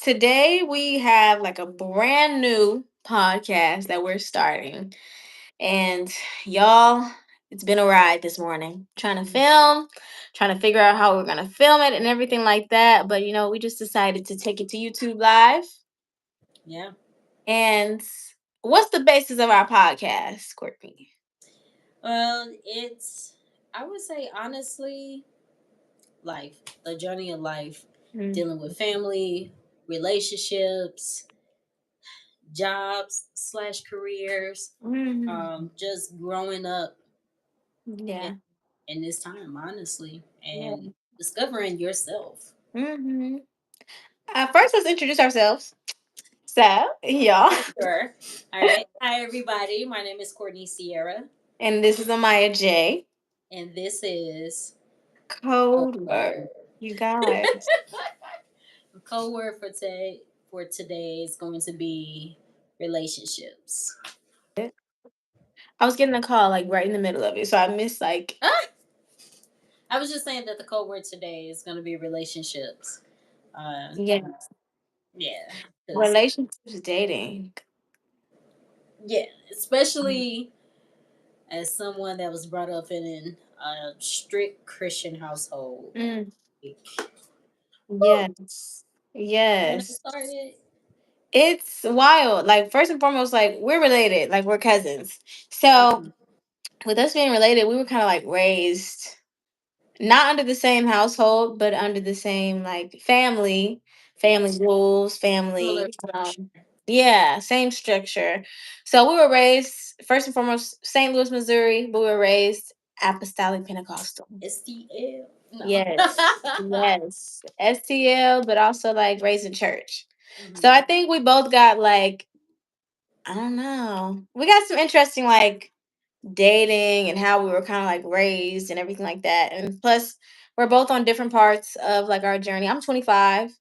Today we have like a brand new podcast that we're starting. And y'all, it's been a ride this morning. Trying to film, trying to figure out how we're gonna film it and everything like that. But we just decided to take it to YouTube Live. Yeah. And what's the basis of our podcast, Courtney? Well, I would say honestly, life, the journey of life, Mm. dealing with family, relationships, jobs/careers, Mhm. just growing up in, Yeah. in this time, honestly, Yeah. and discovering yourself. hmm First, let's introduce ourselves. So, y'all. For sure. All right. Hi, everybody. My name is Courtney Sierra, And this is Amaya J. and this is Code Code Word. word. You guys. The code word for today is going to be relationships. I was getting a call like right in the middle of it. So I missed like Ah! I was just saying that the code word today is going to be relationships. Uh, yeah. yeah, because Relationships dating. yeah, especially as someone that was brought up in a strict Christian household. Mm, Like, whew, yes. when I Yes. started, It's wild. Like first and foremost, like we're related, like we're cousins. So mhm, with us being related, we were kind of like raised not under the same household, but under the same like family yes, rules, similar family. structure. Yeah, same structure. So we were raised first and foremost St. Louis, Missouri, but we were raised apostolic Pentecostal. STL, no. Yes, yes, STL, but also like raised in church. So Mhm. I think we both got like I don't know, we got some interesting like dating and how we were kind of like raised and everything like that. And plus, we're both on different parts of like our journey. I'm 25,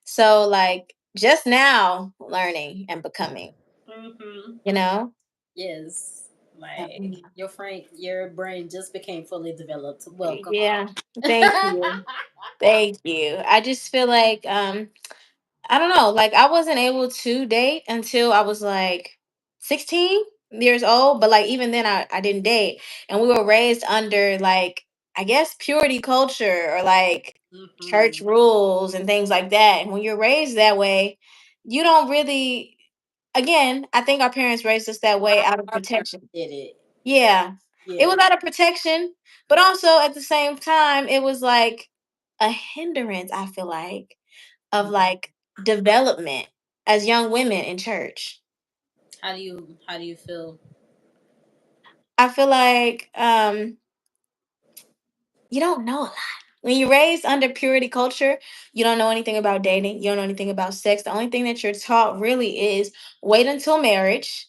so like just now learning and becoming. Mhm. You know. Yes. Like Um, your brain just became fully developed. Welcome. Yeah. Thank you. Thank you. I just feel like I don't know, like I wasn't able to date until I was like 16 years old, but like even then I didn't date. And we were raised under like I guess purity culture or like church Mhm. rules and things like that. And when you're raised that way, you don't really again, I think our parents raised us that way out of Our parents protection. did it. Yeah. It Yeah. was out of protection, but also at the same time, it was like a hindrance, I feel like, of Mhm. like development as young women in church. How do you feel? I feel like you don't know a lot. When you're raised under purity culture, you don't know anything about dating, you don't know anything about sex. The only thing that you're taught really is wait until marriage.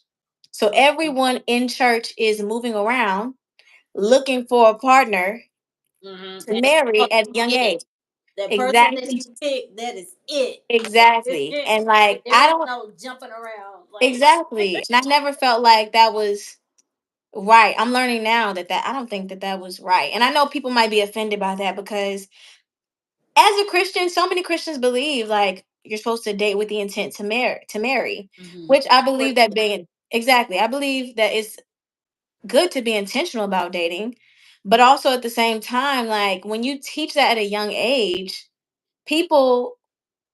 So everyone in church is moving around looking for a partner Mhm. to And that's marry at a young it. age. That person that Exactly. you pick, that is it. Exactly. And like There I is don't no jumping around. Like exactly. And I never felt like that was right. I'm learning now that I don't think that was right. And I know people might be offended by that because as a Christian, so many Christians believe like you're supposed to date with the intent to marry, mhm. which I Or- believe that being exactly. I believe that it's good to be intentional about dating, but also at the same time like when you teach that at a young age, people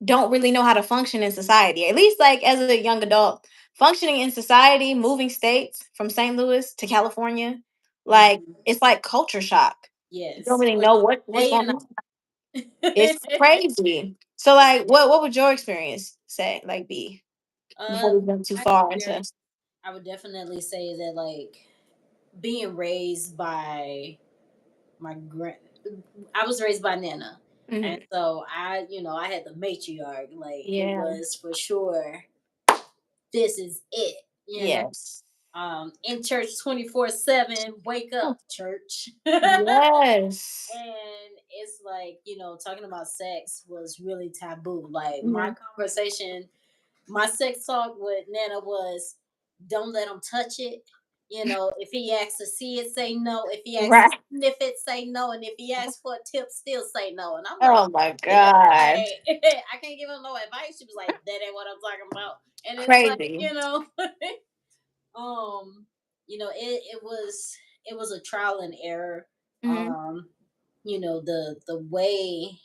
don't really know how to function in society. At least like as a young adult, functioning in society, moving states from St. Louis to California, like mhm. it's like culture shock. You don't Yes. really Well, know what's day going and on. It's crazy. So night. like what would your experience say like be uh, before we went too my far into experience, I would definitely say that like being raised by my grand I was raised by Nana. And Mhm. so I had the matriarch. Like it Yeah. was for sure this is it. Yes. In church 24/7, wake Oh, up, church. And yes. it's like, talking about sex was really taboo. Like Mhm. my sex talk with Nana was don't let them touch it. If he asks to see it, say no. If he asks to Right. sniff it, say no. And if he asks for a tip, still say no. And I'm like, Oh my nigga, God. like, I can't give him no advice. She was like, that ain't what I'm talking about. And it's like, Crazy. um, it was a trial and error. Hmm. Um, the way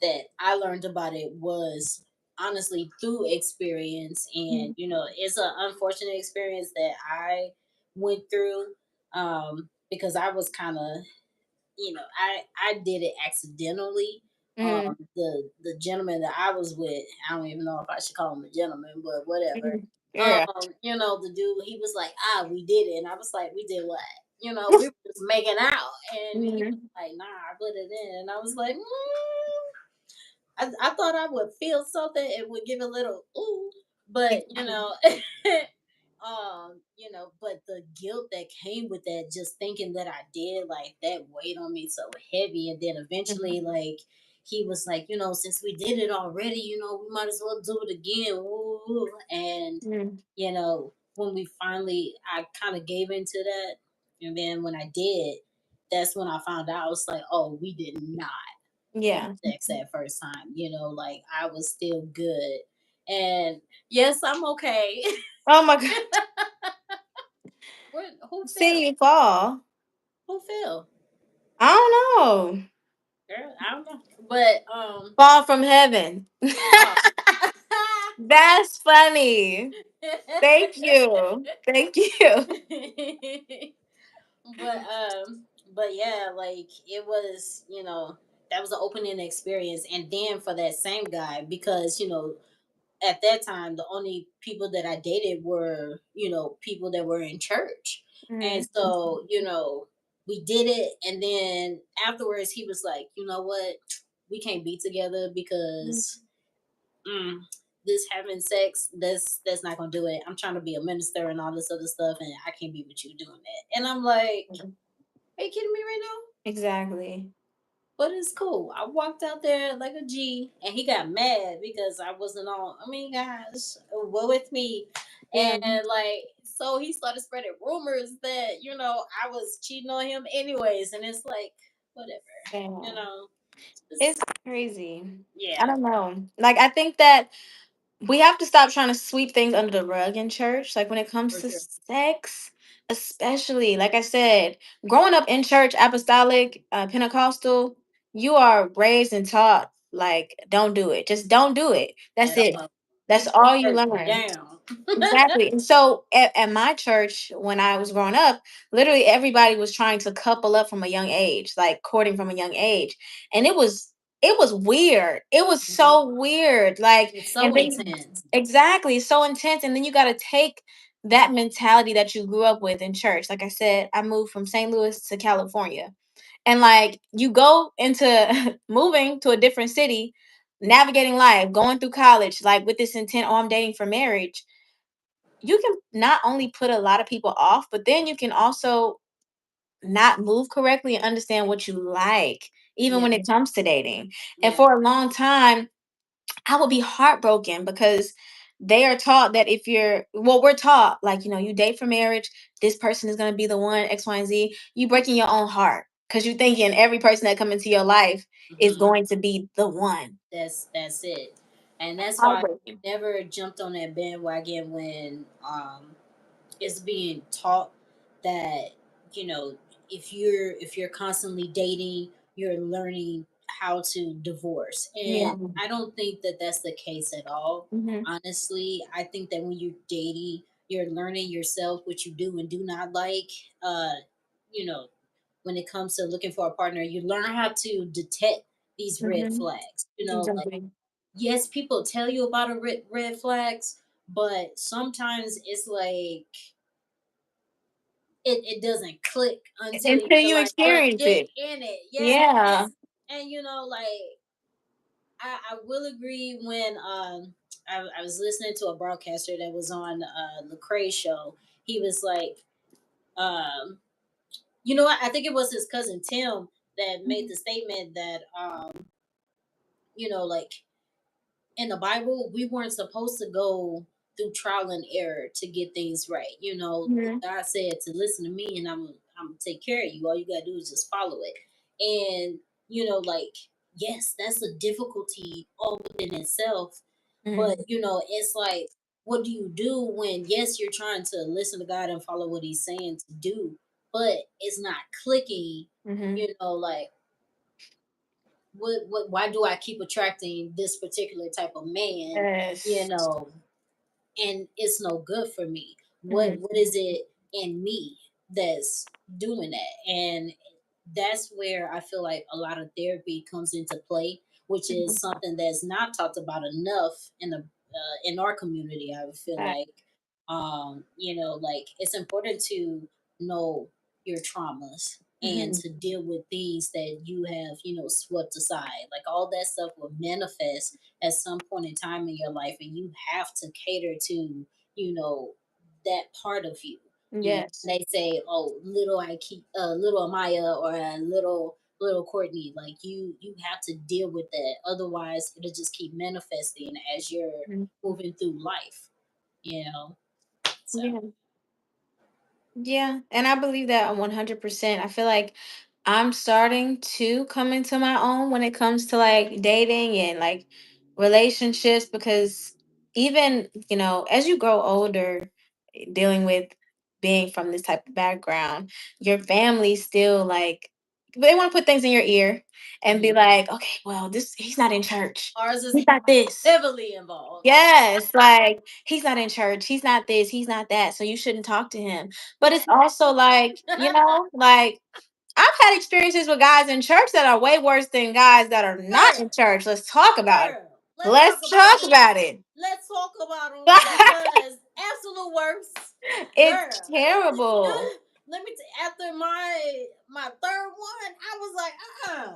that I learned about it was honestly through experience, and it's an unfortunate experience that I went through, because I was kind of, I did it accidentally. Hmm. The gentleman that I was with, I don't even know if I should call him a gentleman, but whatever. Yeah. The dude, he was like, we did it, and I was like, we did what? We were just making out, and he was Hmm. like, nah, I put it in, and I was like, I thought I would feel something, it would give a little ooh, but but the guilt that came with that, just thinking that I did, like, that weighed on me so heavy. And then eventually, like, he was like, since we did it already, we might as well do it again. Ooh. And Hmm. when we finally, I kind of gave into that, and then when I did, that's when I found out. I was like, oh, we did not have Yeah. sex that first time. Like, I was still good, and yes, I'm okay. Oh my God. Who See fell? you fall. Who fell? I don't know. Girl, I don't know. But Fall from heaven. oh. That's funny. Thank you. Thank you. But yeah, like, it was, that was an opening experience. And then for that same guy, because at that time the only people that I dated were, people that were in church. And Mm, so, we did it, and then afterwards he was like, you know what, we can't be together mm, because mm, this having sex, that's not gonna do it. I'm trying to be a minister and all this other stuff, and I can't be with you doing that. And I'm like, mm. are you kidding me right now? Exactly. But it's cool. I walked out there like a G, and he got mad because I wasn't on. I mean, gosh, what with me? Yeah. And like, so he started spreading rumors that I was cheating on him, anyways. And it's like, whatever, you Damn. know. It's It's, crazy. I yeah, don't know. Like, I think that we have to stop trying to sweep things under the rug in church. Like, when it comes for to sure. sex, especially, like I said, growing up in church, apostolic, Pentecostal, you are raised and taught, like, don't do it. Just don't do it. That's At it. all. That's Keep the all you church learn. down. Exactly. And so at my church, when I was growing up, literally everybody was trying to couple up from a young age, like courting from a young age. And it was weird. It was Mhm. so weird. Like, It's and so then intense. exactly, it's so intense. And then you gotta take that mentality that you grew up with in church. Like I said, I moved from St. Louis to California. And like you go into moving to a different city, navigating life, going through college, like with this intent, oh, I'm dating for marriage. You can not only put a lot of people off, but then you can also not move correctly and understand what you like, even Yeah, when it comes to dating. And yeah. for a long time, I would be heartbroken because they are taught that if you're, well, we're taught, like, you date for marriage, this person is going to be the one, X, Y, and Z. You breaking your own heart because you're thinking every person that come into your life is Mhm. going to be the one. That's it, and that's why I Heartbreaking. never jumped on that bandwagon when it's being taught that you know if you're constantly dating, you're learning how to divorce. Yeah. And I don't think that that's the case at all. Hmm. Honestly, I think that when you're dating, you're learning yourself, what you do and do not like. uh you know when it comes to looking for a partner, you learn how to detect these red Hmm. flags. Like, Exactly. yes, people tell you about a red flags, but sometimes it's like it doesn't click until Until you're you like experience legit it. in it. Yeah. Yeah. And like, I will agree when I was listening to a broadcaster that was on Lecrae's show. He was like, what? I think it was his cousin Tim that made the statement that like, in the Bible, we weren't supposed to go through trial and error to get things right. Mhm. God said to listen to me, and I'm gonna take care of you. All you gotta do is just follow it. And like, yes, that's a difficulty all within itself. But Mhm. it's like, what do you do when, yes, you're trying to listen to God and follow what He's saying to do, but it's not clicking? Mhm. Like, why do I keep attracting this particular type of man? You Yes. know, and it's no good for me. Mhm. What is it in me that's doing that? And that's where I feel like a lot of therapy comes into play, which is Mhm. something that's not talked about enough in our community. I feel Right. like, like, it's important to know your traumas and Mhm. to deal with things that you have, swept aside. Like, all that stuff will manifest at some point in time in your life, and you have to cater to, you know, that part of you. Yes. They say, "Oh, little I keep, little Amaya, or little Courtney." Like, you have to deal with that. Otherwise, it'll just keep manifesting as you're Mhm. moving through life. You know. So. Yeah. Yeah, and I believe that 100%. I feel like I'm starting to come into my own when it comes to like dating and like relationships because even, as you grow older, dealing with being from this type of background, your family still like they want to put things in your ear and be Mhm. like, okay, well, this he's not in church. Ours is He's not this. heavily involved. Yes, like he's not in church, he's not this, he's not that, so you shouldn't talk to him. But it's also like, like I've had experiences with guys in church that are way worse than guys that are not Girl, in church. Let's talk about it. girl, let's talk Let's about talk them. about it. Let's talk about them, because absolute worst, It's girl. terrible. Let me after my third one, I was like,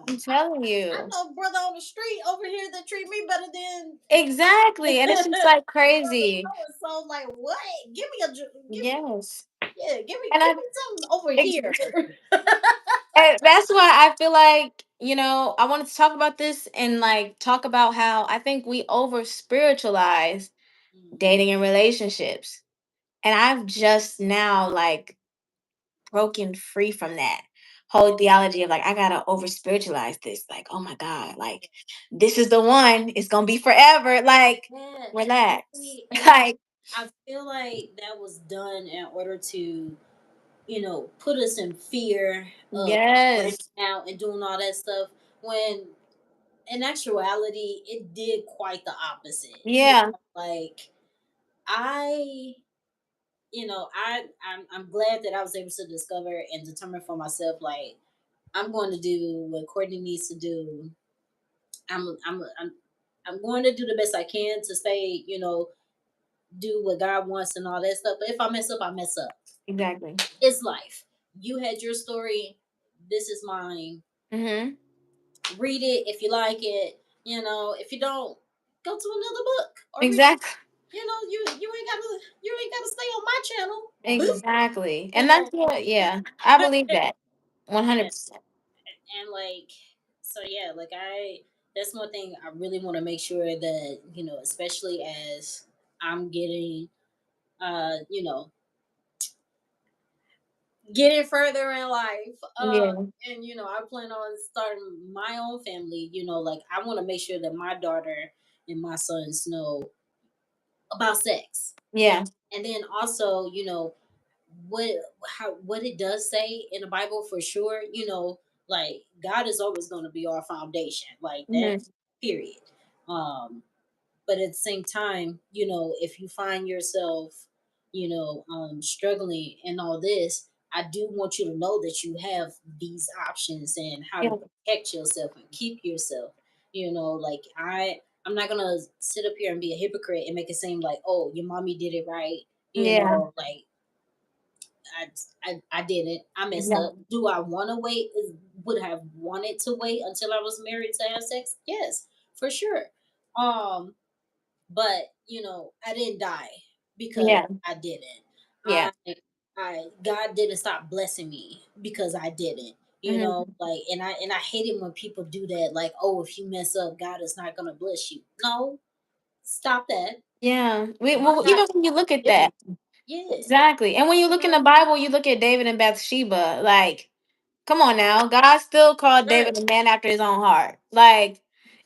I'm telling I you. know brother on the street over here that treat me better than Exactly. And it's just like brother crazy. so and so. Like, what? Give me, Yes. yeah, And give me something over here. and that's why I feel like, I wanted to talk about this and like talk about how I think we over spiritualize Mhm. dating and relationships. And I've just now like broken free from that whole theology of like I gotta over spiritualize this. Like, oh my God, like this is the one, it's gonna be forever. Like, Yeah, relax. see, and Like, I feel like that was done in order to, put us in fear of breaking yes. out and doing all that stuff. When in actuality, it did quite the opposite. Yeah. Like, I, I'm glad that I was able to discover and determine for myself. Like, I'm going to do what Courtney needs to do. I'm, I'm, I'm, I'm going to do the best I can to stay, do what God wants and all that stuff. But if I mess up, I mess up. Exactly. It's life. You had your story. This is mine. Mm-hmm. Read it if you like it. If you don't, go to another book or read. Exactly. You ain't gotta stay on my channel. Exactly. You And know. that's what, yeah, I believe that Yeah. 100%. And like, so yeah, like, that's one thing I really want to make sure that, especially as I'm getting, you know, getting further in life, Yeah. and I plan on starting my own family. Like, I want to make sure that my daughter and my sons know about sex, and Yeah. and then also, what what it does say in the Bible for sure. Like, God is always going to be our foundation, like that, Hmm. period. But at the same time, if you find yourself, struggling and all this, I do want you to know that you have these options and how to Yeah. protect yourself and keep yourself. Like, I'm not gonna sit up here and be a hypocrite and make it seem like, oh, your mommy did it right. Yeah. Like, I didn't. I messed up. Exactly. Do I want to wait? Would have wanted to wait until I was married to have sex? Yes, for sure. Um, but I didn't die because Yeah. I didn't. Yeah. I God didn't stop blessing me because I didn't. Hmm. Like, and I hate it when people do that. Like, oh, if you mess up, God is not gonna bless you. No, Stop that. Yeah. Why Well, not even when you look at that, liberty? Yeah. exactly. And when you look in the Bible, you look at David and Bathsheba. Like, come on now, God still called Right. David a man after his own heart. Like,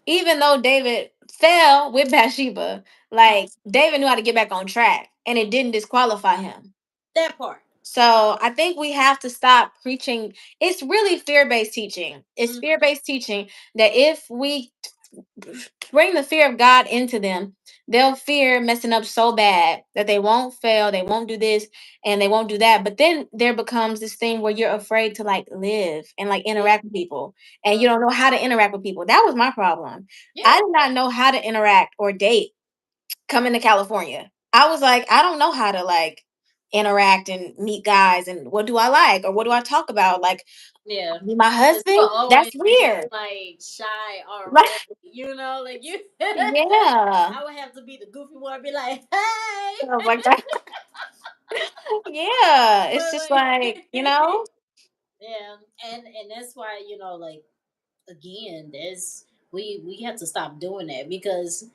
even though David fell with Bathsheba, like David knew how to get back on track, and it didn't disqualify him. That part. So I think we have to stop preaching. It's really fear-based teaching. It's Mm, fear-based teaching that if we bring the fear of God into them, they'll fear messing up so bad that they won't fail, they won't do this, and they won't do that. But then there becomes this thing where you're afraid to like live and like yeah. interact with people, and Mm, you don't know how to interact with people. That was my problem. I yeah. did not know how to interact or date coming to California. I was like, I don't know how to like interact and meet guys and what do I like or what do I talk about? Like Yeah. my Because you husband? will always That's be weird. like shy Right. already. You know, like you. Yeah. I would have to be the goofy one, be like, "Hey," Oh my god. Yeah. It's but just like, like, you know? yeah, and that's why like again, there's we have to stop doing that because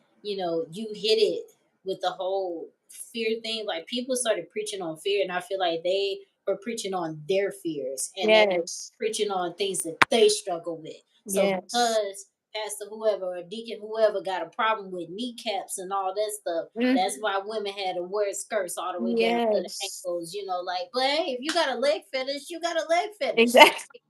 you hit it with the whole fear thing. Like people started preaching on fear, and I feel like they were preaching on their fears and they Yes. preaching on things that they struggle with. So Yes. because pastor whoever or deacon whoever got a problem with kneecaps and all that stuff, Mm, that's why women had to wear skirts all the way down to the yes. ankles. Like, but hey, if you got a leg fetish, you got a leg fetish. Exactly.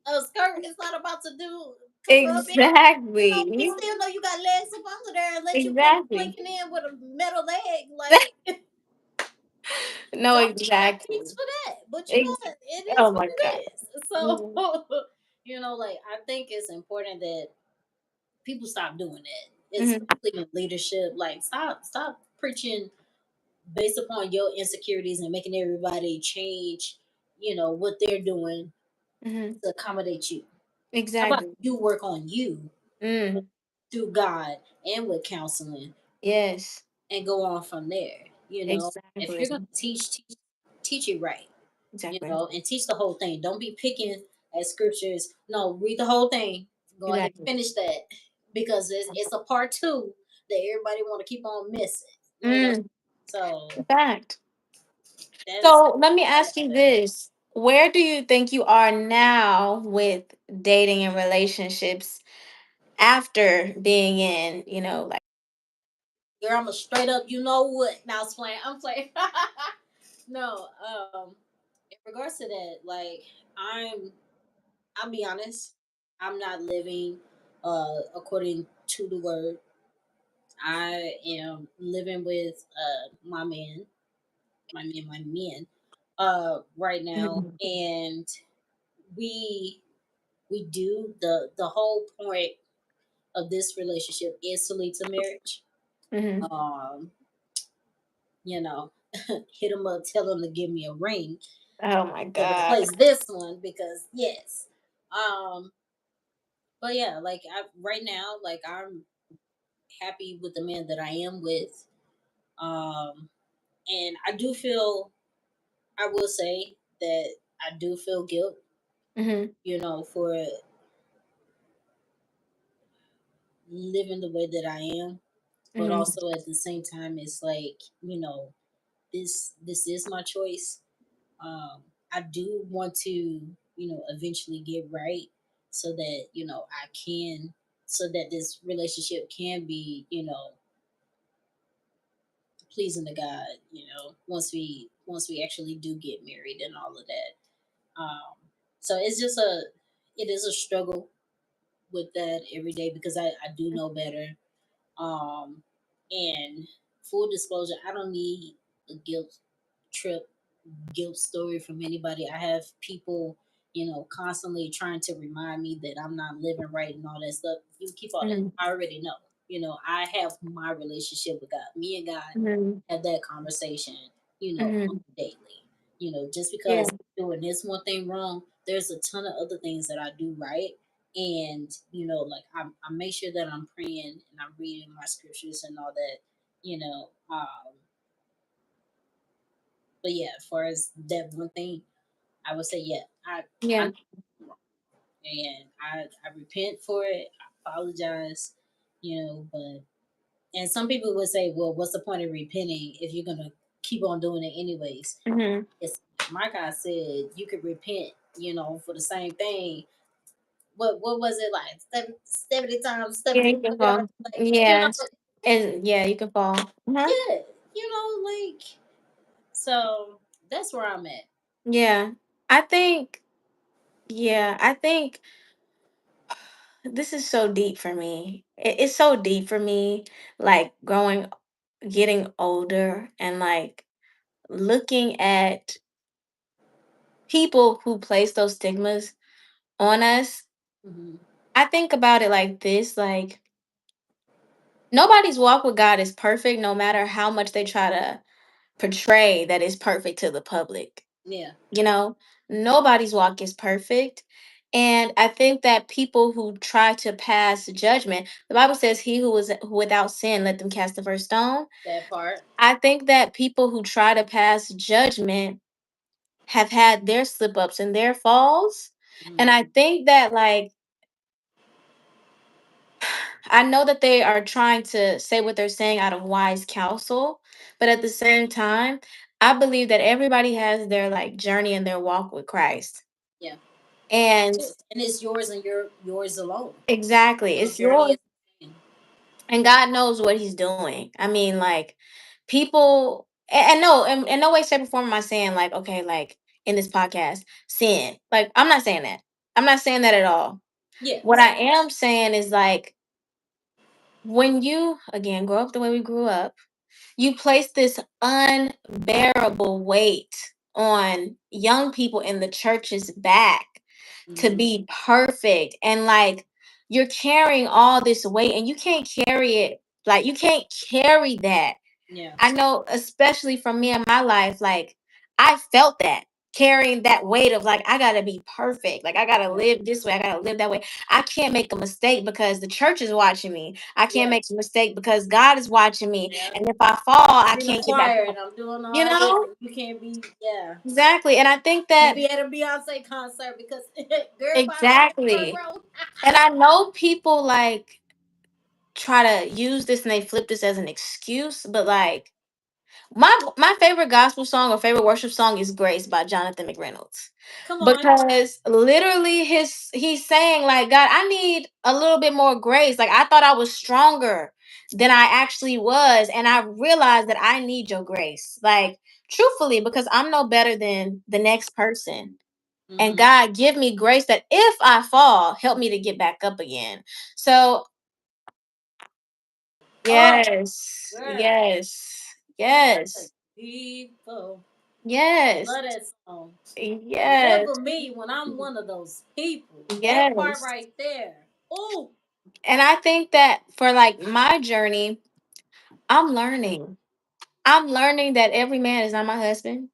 A skirt is not about to do cover up we Exactly. still know you got legs up under there and let you come Exactly. blinking in with a metal leg. Like, No, don't have exactly. peace for that. But Ex- it is oh what my god. it is. So, Mm, like I think it's important that people stop doing that, mhm, especially in leadership. Like, stop preaching based upon your insecurities and making everybody change, what they're doing mhm. to accommodate you. How about Exactly. you work on you Mm, through God and with counseling yes. and go on from there. If Exactly. you're gonna teach it right, Exactly. and teach the whole thing. Don't be picking at scriptures. No, read the whole thing. Go ahead and Exactly. finish that because it's a part two that everybody want to keep on missing. Mm, So fact. that's So let me all I ask you gotta say. this. Where do you think you are now with dating and relationships after being in, like Girl, I'm a straight up. You know what? Now I'm playing. I'm playing. No, in regards to that, like I'll be honest, I'm not living according to the word. I am living with my men right now, Mhm, and we we do the whole point of this relationship is to lead to marriage. mhm. Um, you know, hit him up, tell him to give me a ring Oh my to god. replace this one because yes. Um, but yeah, like right now, like I'm happy with the man that I am with. Um, and I do feel, I will say that I do feel guilt, Mhm, for living the way that I am. But mhm, also at the same time, it's like, this is my choice. I do want to, eventually get right so that, I can, so that this relationship can be, pleasing to God, once we actually do get married and all of that. So it is a struggle with that every day because I do know better. Um, and full disclosure, I don't need a trip, guilt story from anybody. I have people, constantly trying to remind me that I'm not living right and all that stuff. You keep all that. mhm, I already know. I have my relationship with God. Me and God mhm, have that conversation, mhm. daily. Just Yeah. because I'm doing this one thing wrong, there's a ton of other things that I do right. And, like I make sure that I'm praying and I'm reading my scriptures and all that, you know. But yeah, as far as that one thing, I would say, yeah, I Yeah. know I'm wrong. And I repent for it. I apologize, but And some people would say, well, what's the point of repenting if you're gonna keep on doing it anyways? Hmm. It's my God said you could repent, for the same thing. What was it like 70 times, Yeah, 70 you can yards? fall. Like, Yeah, and yeah, you can fall. Uh-huh. yeah, like, so that's where I'm at. Yeah, I think. Yeah, I think this is so deep for me. It's so deep for me. Like getting older, and like looking at people who place those stigmas on us. Hmm. I think about it like this: like nobody's walk with God is perfect, no matter how much they try to portray that it's perfect to the public. Yeah. You know, nobody's walk is perfect. And I think that people who try to pass judgment, the Bible says, he who was without sin, let them cast the first stone. That part. I think that people who try to pass judgment have had their slip ups and their falls. And I Hmm. think that, like, I know that they are trying to say what they're saying out of wise counsel, but at the same time, I believe that everybody has their like journey and their walk with Christ. Yeah. And And it's yours and yours alone. exactly, Your it's journey yours, is insane. and God knows what He's doing. I mean, like, people, and no, in no way, shape, or form am I saying like, okay, like in this podcast, sin. Like, I'm not saying that. I'm not saying that at all. Yeah. What I am saying is like, when you again grow up the way we grew up, you place this unbearable weight on young people in the church's back to Hmm. be perfect, and like you're carrying all this weight and you can't carry it, like you can't carry that. Yeah. I know, especially from me in my life, like I felt that, carrying that weight of like I gotta be perfect, like I gotta Yeah. live this way, I gotta live that way. I can't make a mistake because the church is watching me. I can't Yeah. make a mistake because God is watching me. Yeah. And if I fall, I I'm in the can't get back choir and up. I'm doing You all this, know? and you can't be, yeah. Exactly. And I think Can't that be at a Beyonce concert because girl by the front exactly. row. And I know people like try to use this and they flip this as an excuse, but like my favorite gospel song or favorite worship song is Grace by Jonathan McReynolds. Come on. Because literally he's saying like, God, I need a little bit more grace. Like I thought I was stronger than I actually was, and I realized that I need your grace. Like truthfully, because I'm no better than the next person. And Hmm. God, give me grace that if I fall, help me to get back up again. So Oh, yes, girl. yes, Like, yes, people. yes, Love that song. yes, Deliver me when I'm one of those people. That part yes. right there. Oh, And I think that for like my journey, I'm learning. I'm learning that every man is not my husband.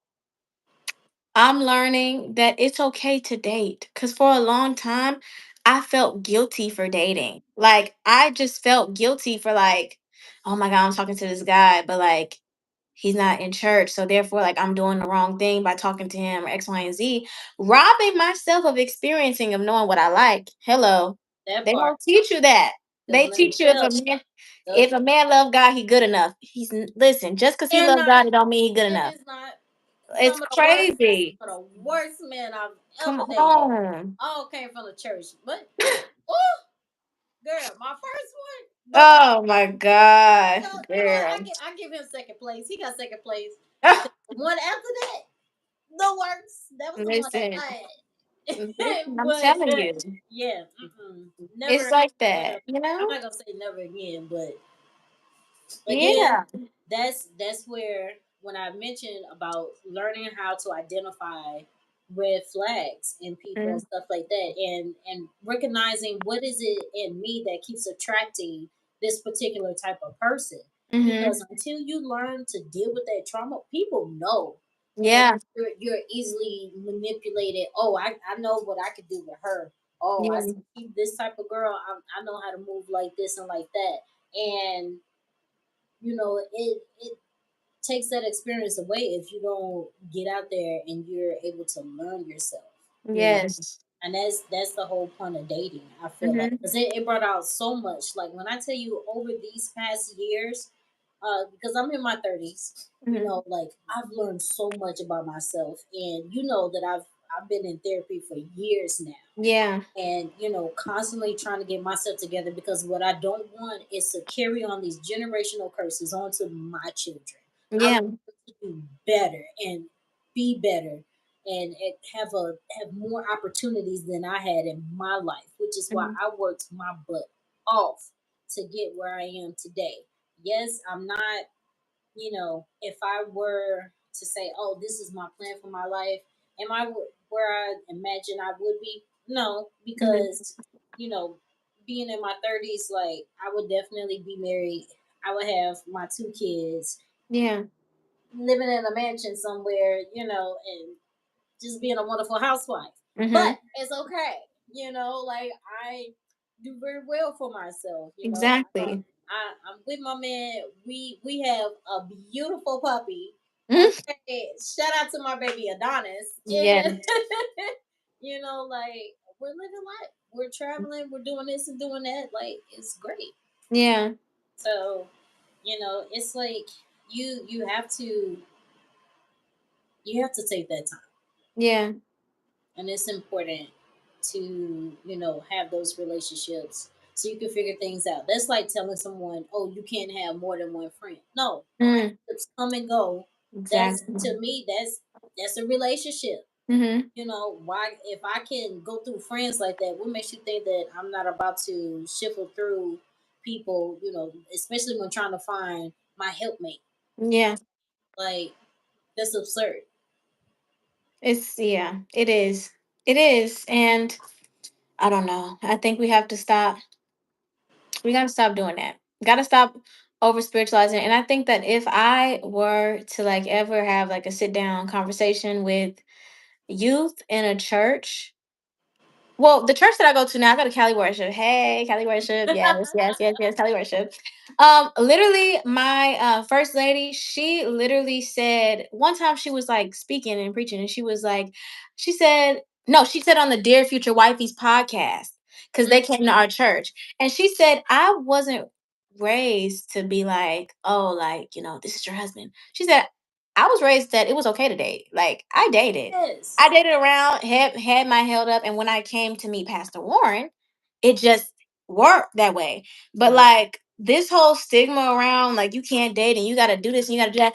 I'm learning that it's okay to date. Cause for a long time, I felt guilty for dating. Like I just felt guilty for like, oh my God, I'm talking to this guy, but like he's not in church. So therefore, like I'm doing the wrong thing by talking to him or X, Y, and Z, robbing myself of experiencing of knowing what I like. Hello. that They part. don't teach you that. Because They let me teach you tell you, the, if a man love God, he good enough. Listen, just because he they're love not. God, it don't mean he good It enough. is not. It's crazy. Some of the worst men I've Come ever dated on. all came from the church. But oh, girl, my first one, no. Oh my God, What? girl. I give him second place. He got second place. The one after that, the worst. That was the one that Listen, listen, died. I'm But telling you, yeah, mm-mm. it's Never, like never. that, you I'm know? not gonna say never again, but again, Yeah. that's where when I mentioned about learning how to identify red flags in people and Mm-hmm. stuff like that, and recognizing what is it in me that keeps attracting this particular type of person, Mm-hmm. because until you learn to deal with that trauma, people know, and Yeah. you're easily manipulated. Oh, I know what I could do with her. Oh, I Yeah. see this type of girl. I know how to move like this and like that. And it takes that experience away if you don't get out there and you're able to learn yourself. Yes. And that's the whole point of dating. I feel like Mhm. because it brought out so much. Like when I tell you over these past years, because I'm in my 30s, Mhm. like I've learned so much about myself, and you know that I've been in therapy for years now, Yeah. and constantly trying to get myself together because what I don't want is to carry on these generational curses onto my children. I Yeah. want them to do better and be better and have more opportunities than I had in my life, which is why Mhm. I worked my butt off to get where I am today. Yes, I'm not, if I were to say, "Oh, this is my plan for my life," am I where I imagine I would be? No, Mhm. because being in my 30s, like I would definitely be married. I would have my two kids, Yeah. living in a mansion somewhere, and just being a wonderful housewife. But Mhm. it's okay, like I do very well for myself. Exactly. I'm with my man. We have a beautiful puppy. Mhm. Okay, shout out to my baby Adonis. And Yes. like we're living life. We're traveling. We're doing this and doing that. Like it's great. Yeah. So it's like you have to take that time, Yeah. and it's important to have those relationships so you can figure things out. That's like telling someone, "Oh, you can't have more than one friend." No, Mm. friendships come and go. That's Exactly. to me. That's a relationship. Mhm. Why, if I can go through friends like that, what makes you think that I'm not about to shuffle through people? Especially when trying to find my helpmate. Yeah. Like that's absurd. It's yeah. It is. It is. And I don't know. I think we have to stop. We got to stop doing that. Got to stop over spiritualizing. And I think that if I were to like ever have like a sit down conversation with youth in a church. Well, the church that I go to now, I go to Cali Worship. Hey, Cali Worship. Yes, yes, yes, yes, Cali Worship. Literally, my first lady, she literally said one time she was like speaking and preaching, and she was like, she said, no, she said on the Dear Future Wifey's podcast, because they came to our church. And she said, I wasn't raised to be like, oh, like, this is your husband. She said, I was raised that it was okay to date. Like, I dated. Yes. I dated around, had my held up, and when I came to meet Pastor Warren, it just worked that way. But Yeah. like this whole stigma around like you can't date and you got to do this and you got to do that.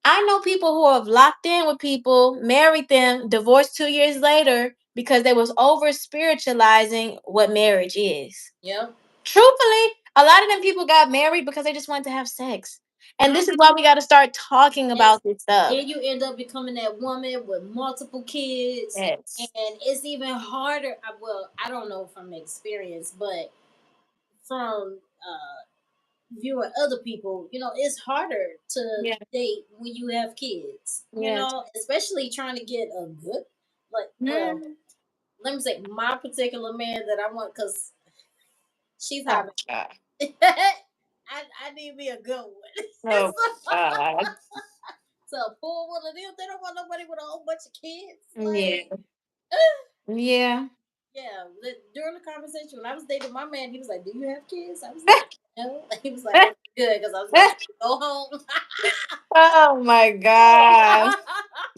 I know people who have locked in with people, married them, divorced 2 years later because they was over spiritualizing what marriage is. Yep. Truthfully, a lot of them people got married because they just wanted to have sex. And Mhm. this is why we got to start talking Yes. about this stuff. Then you end up becoming that woman with multiple kids, and Yes. it's even harder. Well, I don't know from experience, but from viewing other people, it's harder to Yeah. date when you have kids. Yeah. Especially trying to get a good, like, well, Mm. let me say, my particular man that I want, because she's high. Oh, God. I need me a good one. Oh, God. So poor one of them, they don't want nobody with a whole bunch of kids. Like, Yeah. Yeah. yeah. During the conversation when I was dating my man, he was like, "Do you have kids?" I was like, "No." He was like, "Okay, good," because I was about to go home. Oh my gosh.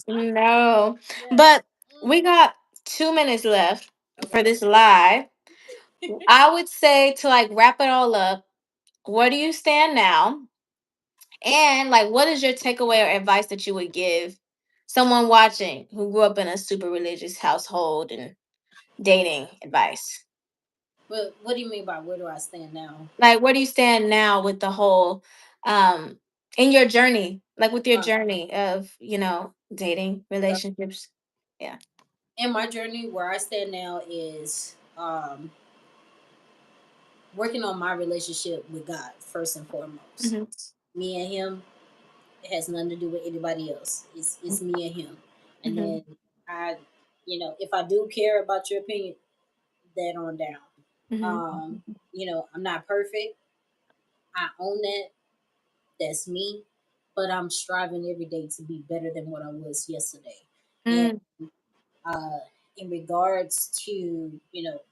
No. Yeah. But we Mm, got 2 minutes left for okay. this live. I would say to like wrap it all up, where do you stand now? And like what is your takeaway or advice that you would give someone watching who grew up in a super religious household and dating advice? But what do you mean by where do I stand now? Like where do you stand now with the whole um in your journey, like with your Uh, journey of, dating, so relationships? Yeah. in my journey, where I stand now is working on my relationship with God first and foremost. Hmm. Me and Him, it has nothing to do with anybody else. It's me and Him, and Hmm. then I, if I do care about your opinion, that on down. Hmm. Um, I'm not perfect. I own that. That's me. But I'm striving every day to be better than what I was yesterday. And Mm. uh, in regards to,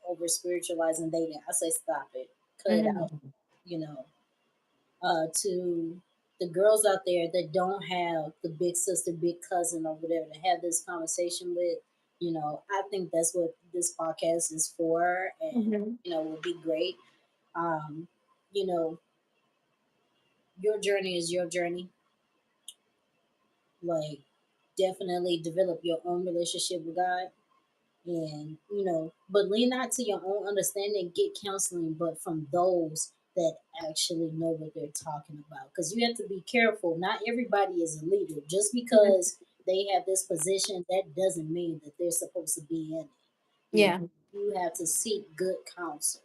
over spiritualizing dating, I say stop it, cut it out. Mhm. You know, to the girls out there that don't have the big sister, big cousin, or whatever to have this conversation with, I think that's what this podcast is for, and Mhm. will be great. Um, you know, your journey is your journey. Like, definitely develop your own relationship with God, and but lean not to your own understanding. Get counseling, but from those that actually know what they're talking about, because you have to be careful. Not everybody is a leader. Just Mhm. because they have this position, that doesn't mean that they're supposed to be in it. You Yeah. you have to seek good counsel.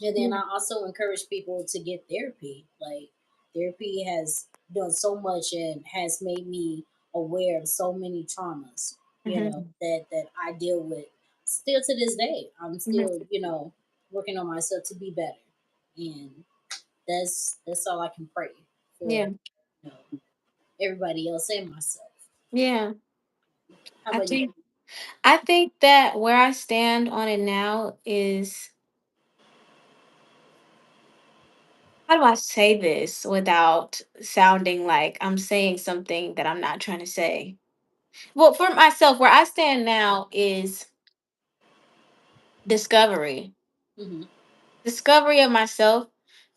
And then Yeah. I also encourage people to get therapy. Like, therapy has done so much and has made me aware of so many traumas, Mhm. that I deal with still to this day. I'm still, Mhm. working on myself to be better. And that's all I can pray for, Yeah. everybody else and myself. Yeah. How I about you? think I think that where I stand on it now is, how do I say this without sounding like I'm saying something that I'm not trying to say? Well, for myself, where I stand now is discovery. Hmm. Discovery of myself,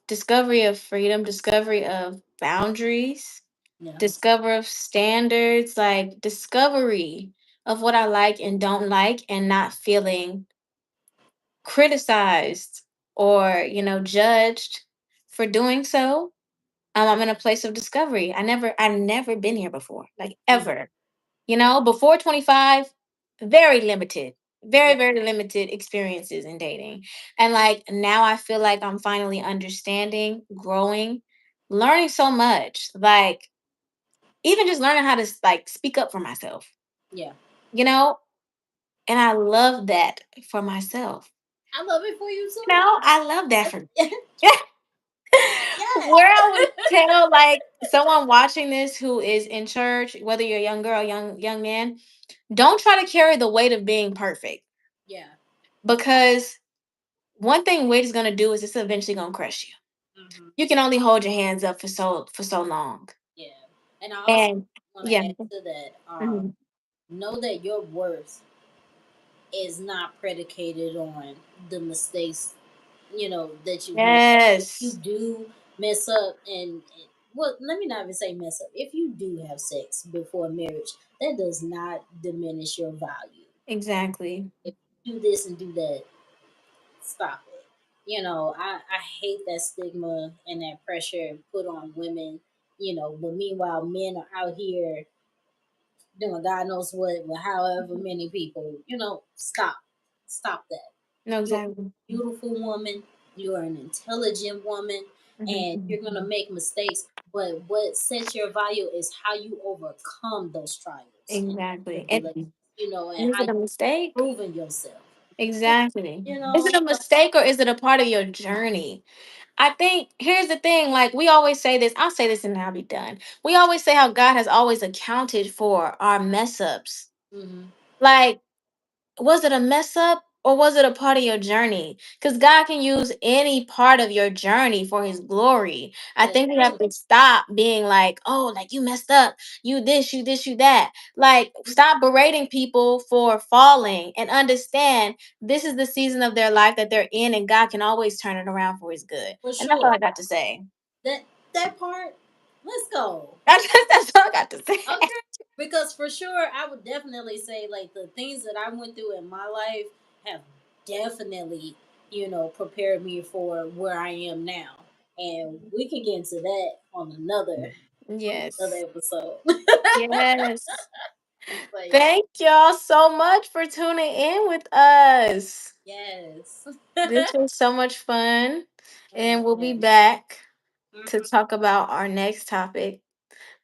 discovery of freedom, discovery of boundaries, Yeah. discover of standards, like discovery of what I like and don't like, and not feeling criticized or, judged for doing so. I'm in a place of discovery. I never been here before, like Hmm. ever. Before 25, very limited, very, Yeah. very limited experiences in dating. And like now I feel like I'm finally understanding, growing, learning so much. Like even just learning how to like speak up for myself, Yeah. you know? And I love that for myself. I love it for you too. I love that for Yes. where I would tell like someone watching this who is in church, whether you're a young girl, young man, don't try to carry the weight of being perfect, Yeah. because one thing weight is gonna do is it's eventually gonna crush you. Hmm. You can only hold your hands up for so long. Yeah. And I also And want to yeah. add to that. Mhm. Know that your worth is not predicated on the mistakes, that you do. If you Yes. do mess up, well, let me not even say mess up. If you do have sex before marriage, that does not diminish your value. Exactly. If you do this and do that, stop it. I hate that stigma and that pressure put on women, but meanwhile, men are out here doing God knows what with however many people. Stop. Stop that. No, You're exactly. a beautiful woman. You're an intelligent woman, and Mhm. you're gonna make mistakes. But what sets your value is how you overcome those trials and Exactly. tribulations, And and is how it a you mistake? proven yourself. Exactly. Is it a So, mistake or is it a part of your journey? I think here's the thing, like we always say this, I'll say this and then I'll be done. We always say how God has always accounted for our mess ups. hmm, Like, was it a mess up or was it a part of your journey? Because God can use any part of your journey for his glory. I that's think we have true. to stop being like, oh, like you messed up, you this, you that. Like, stop berating people for falling and understand this is the season of their life that they're in, and God can always turn it around for his good. For And that's all sure. I got to say. That part. Let's go. That's all I got to say. Okay. Because for sure, I would definitely say, like, the things that I went through in my life have definitely, prepared me for where I am now. And we can get into that on another Yes. episode. Yes. But yeah, Thank y'all so much for tuning in with us. yes. This was so much fun. And we'll be Again. back to Mhm. talk about our next topic,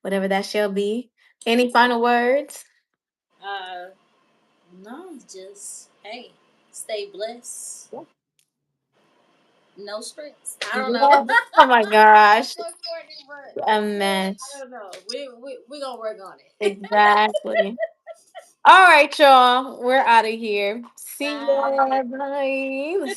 whatever that shall be. Any final words? Uh, no, just hey, stay blessed. No stress. I don't know. Yes. Oh my gosh. So corny, but A yeah, I mess. don't know. We gonna work on it. Exactly. All right, y'all. We're out of here. See Bye. ya. Bye.